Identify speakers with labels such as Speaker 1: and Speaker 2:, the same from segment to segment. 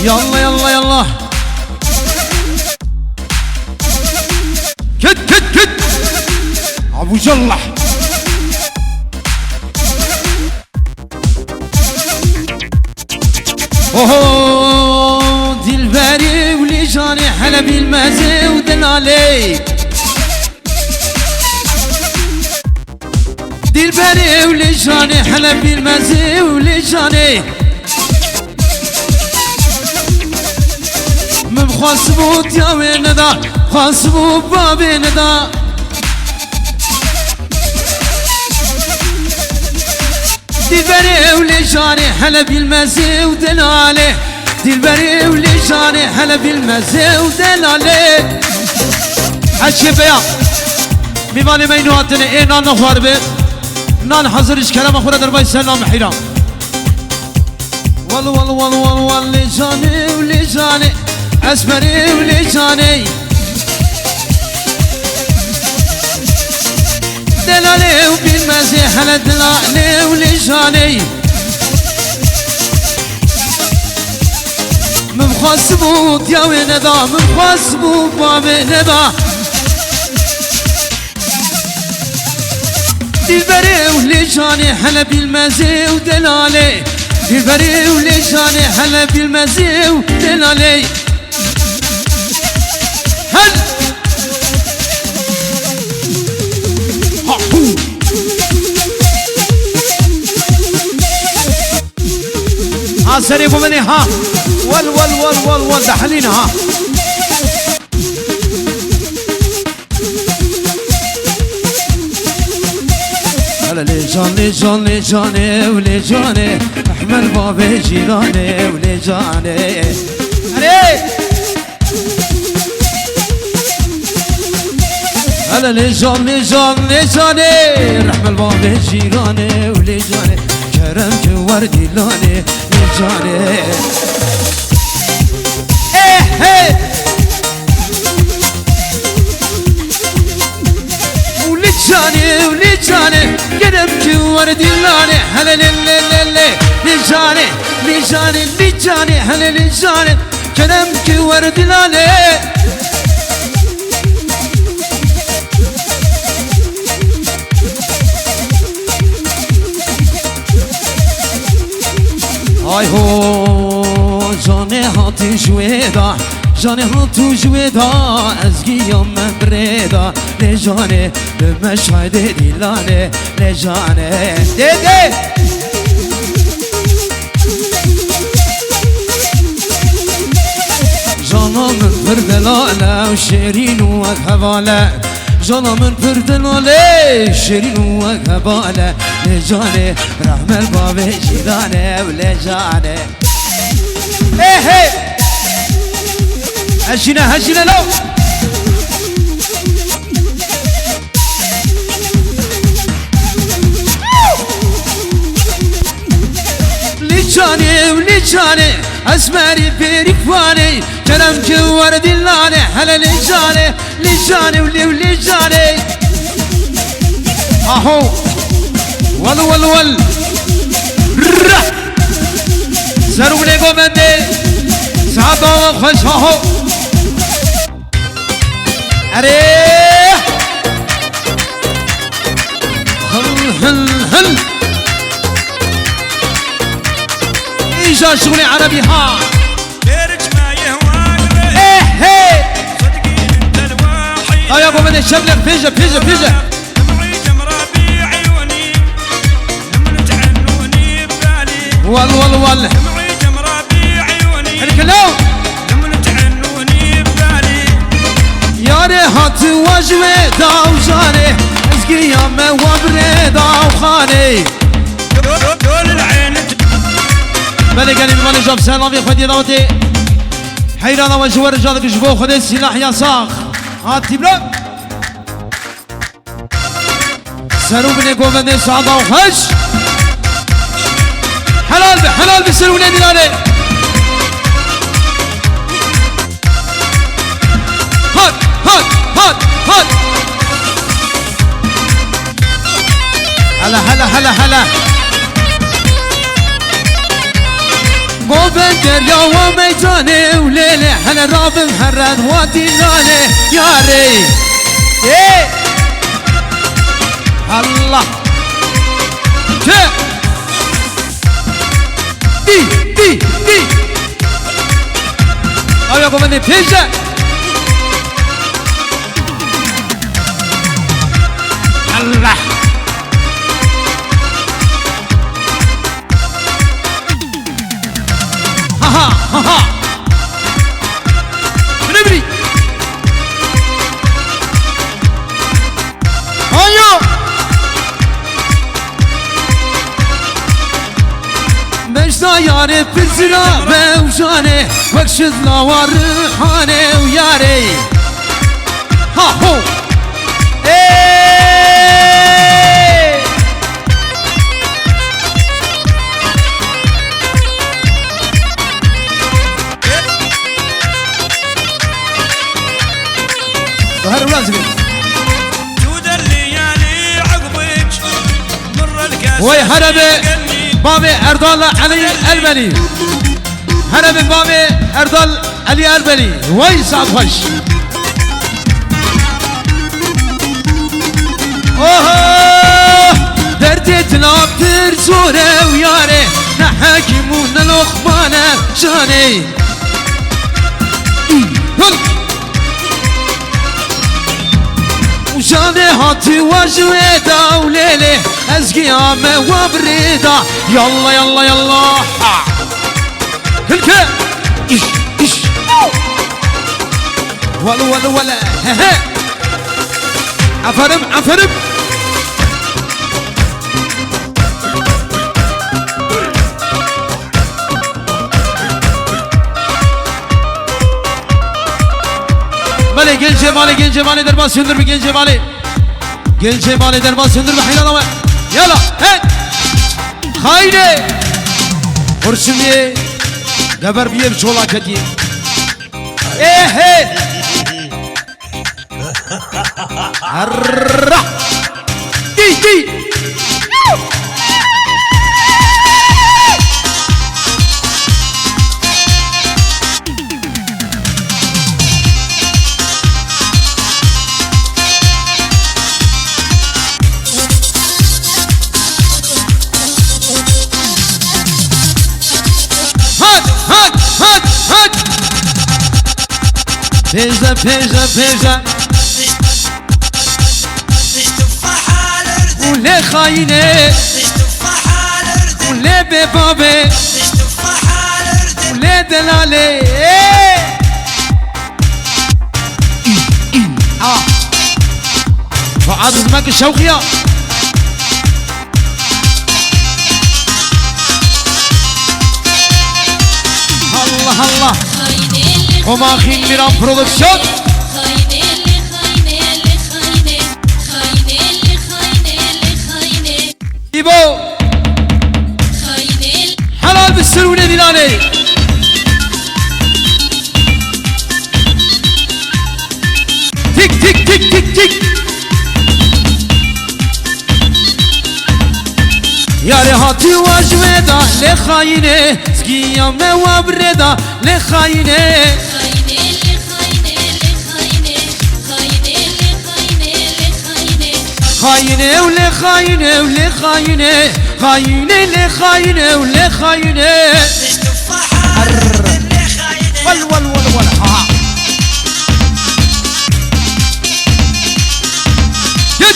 Speaker 1: يلا يلا يلا كد كد كد ابو جلح اوه دلبري ولي جاني حلبي المازي ودلالي دلبري ولي جاني حلبي المازي ولي جاني من خاصبو يا وين دا خاصبو بابي ندا دلبري ولي جاني حلبي المازي ودلالي دلبري ولي جاني حلبي المازي ودلالي حشي بيا میوانی مینو هاتنه ای نان نخوار بید نان حضرش کلام خوره در بای سلام حیرام والو والو والو والو والو جاني ولي جاني اسمري ولي جاني دلالي وبالمازي حلا دلالي ولي جاني من خاصبوت يا وين دا من خاصبو بابي ندا دلبري ولي جاني حلا بالمازي ودلالي دلبري ولي جاني حلا بالمازي ودلالي هل ها سريبوا مني ها ول ول ول ول ول دحلينا ها هلا لي جاني جاني جاني ولي جاني احمد بابي جيراني ولي جاني علي هلا لي جاني جاني جاني رحمة بابي جيراني ولي جاني كرم كوردي لاني ولي جاني ايه ايه ولي جاني ولي جاني كرم كوردي لاني هلا لي جاني لي جاني لي جاني هلا لي جاني كرم كوردي لاني آی هو جانه هاتو جویدا جانه هاتو جویدا از گیام من بریدا لجانه به مشهد دیلانه لجانه دیده جانا من پردلاله و شیرین و هواله جانا من پردلاله شیرین و هواله لجانه رحم الباب جیرانه و لجانه ايه ايه هجينا هجينا لو لجاني ولجاني اسمري بيرك فاني كلام جوار دلاني هلا لجاني لجاني ولجاني اهو ول ول ول زرو ليكو مندي ساعة خوش اهو اريه هل هل هل ايجا شغلي عربي ها ايه ايه ها يا ابو من الشبلة فيجا فيجا فيجا وال وال وال الكلام يا ريحة وجوه داو جاني اسقي يامه وبري داو خاني بلي قالي بمالي جاب سلام يا خدي داوتي حيرانا وجوه رجالك جبو خدي السلاح يا صاخ هاتي بلا سرو بني قومني سعادة وخش حلال بسر ولادي لاني هات هات هات هات هلا هلا هلا هلا قوم رابن دریا و میدانه و لیله هل رابن هرد و دیلانه یاری الله چه دی آیا گومنده پیشه الله ها نبري هيا مجدا ياري بزرا بوجاني وكشد لا روحاني وياري ها هو ظهر ولازم
Speaker 2: جود الليالي عقبك مر الكاس
Speaker 1: وي هربي بابي اردال علي البني هربي بابي اردال علي البني وي سعد فش اوه دردي تلاب ترزوره وياري نحاكمون الاخبانه شاني وشاني هاتي وجويدا وليلي از قيامه وبريدا يلا يلا يلا هلكا ايش ولا عفرم مالي جل جمالي دربا سندر بجل جمالي دربا سندر بحيلا لما يلا هيك خاينة ورسمي قبر بيه بشولا كتير ايه الرح دي هات بيجا ولا خاينة ولا ببابي ولا دلالي فعاد زماك الشوقية الله وما خين ميران برودكشن إيبو حلال بالسرونة ديلاني تك يا رهاتي واجودا لخاينه سقيامه وبردا لخاينه خاينه ولا خاينه ولا خاينه خاينه لا خاينه ولا خاينه ول ها جد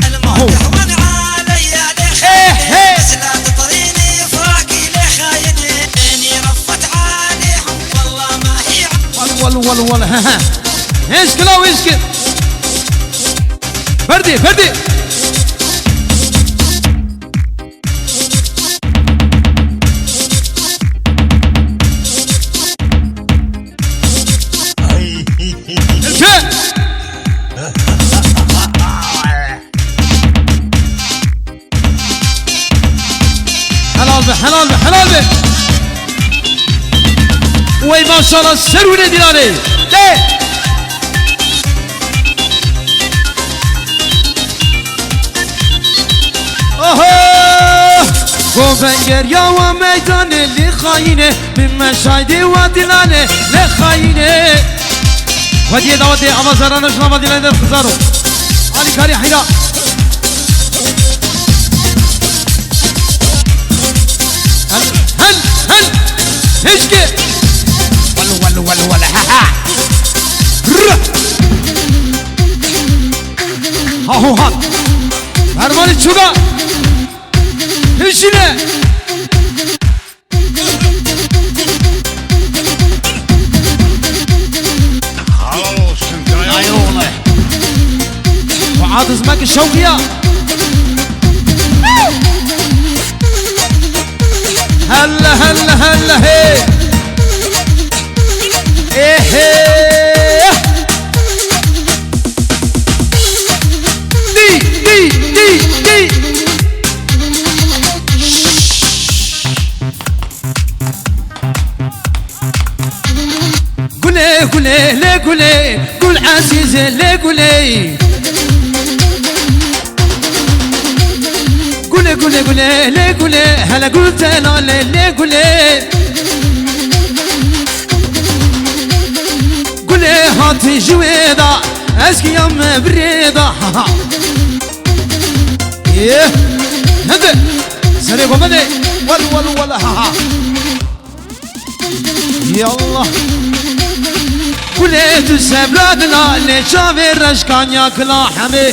Speaker 2: المهون علي لخاينه لا تطريني فراقي لخاينه اني رفت عليهم والله ما هي
Speaker 1: ول ها اسكلا ويسكت فردي حلال به وي ما شاء الله سرونه ديلاني ليه اوه وفنجر يا وميدان اللي خاينه من مشاهدي ودلانه لخاينه ودي داودي أما زرانش لما دلانه خزارو علي كاري حيرا هل هشكي ولو ها هاهو هات هرماني تشوغا هشينه ايوه وعاد اسمك الشوقية هلا هي ايه دي قولي قول عزيزي ليه قولي ليه قولي هلا قلت انا ليه قولي هاتي جويدة اسكي يم بريدة ايه هذا سريع ومدي ولا ها يلا قولي تسبلادنا اللي شافي الرشكان ياكلا حمي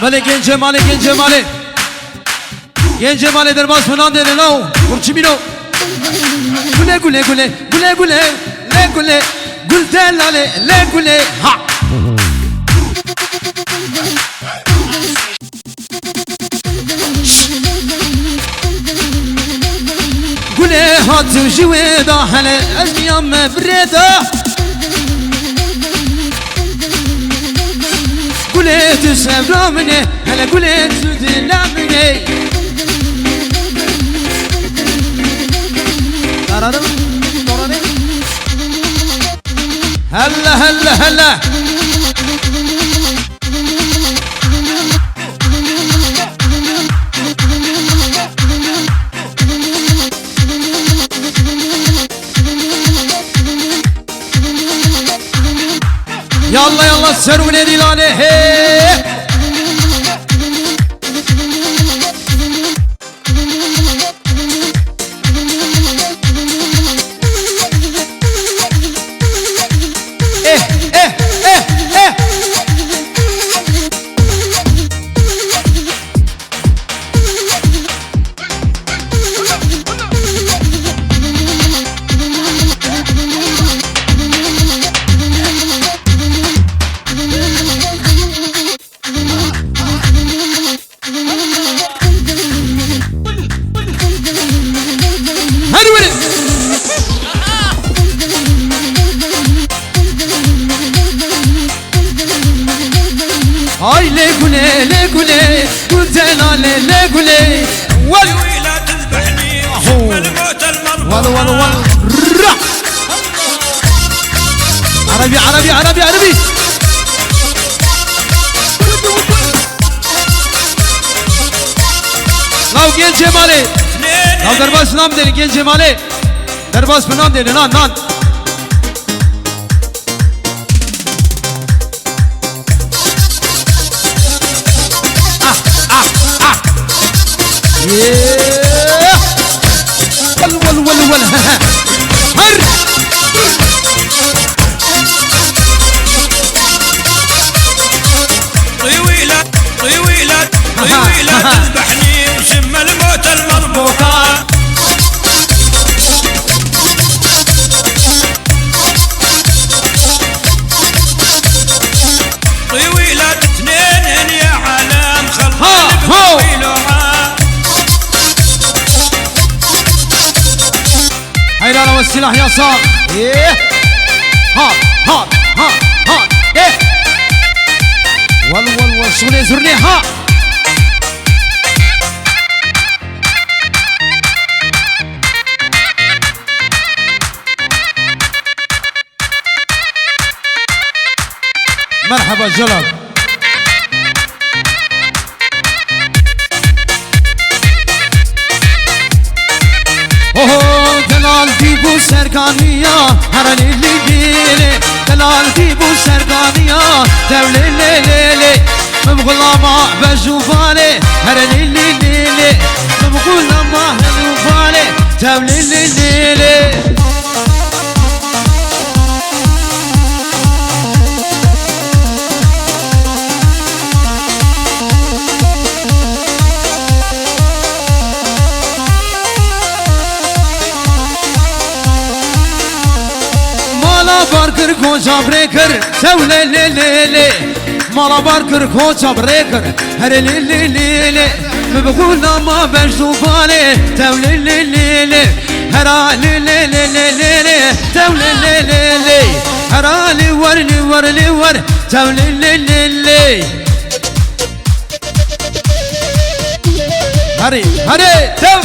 Speaker 1: مالي genç mali derbas falan dedi no kurçimino gule gul delale le gule ha gule hatu jweda hele azmiyam breda قلت سبرامني هلا قلت تدلعمني هلا يلا سروني ديلاني هاي ليقولي قلت انا ليقولي
Speaker 2: ويلا تذبحني ثم الموت المرضى
Speaker 1: عربي لو جن جمالي لو درباس نام ديني جن جمالي درباس بنام ديني نان ول هر
Speaker 2: طويلة تذبحني وسم الموت المضبوطة طويلة اثنين يا عالم خلص طويلها
Speaker 1: حيرانا والسلاح يا صار ايه هات ايه ول شغلي زرني ها مرحبا جلال اوه دلال دی بو سرگانیا هر لیلی لیلی دلال دی بو سرگانیا دولی لیلی لی مبغلما بجوفالي هر لیلی لیلی مبغلما بجوفالي دولی لیلی باركر كوجا بريكر سولي لي لي لي مالا باركر كوجا بريكر هر لي لي لي لي مبغونا ما بجدو بالي تولي لي لي لي هرا لي لي لي لي لي لي تولي لي لي لي هرا لي ور لي ور لي ور تولي لي لي لي هري هري تو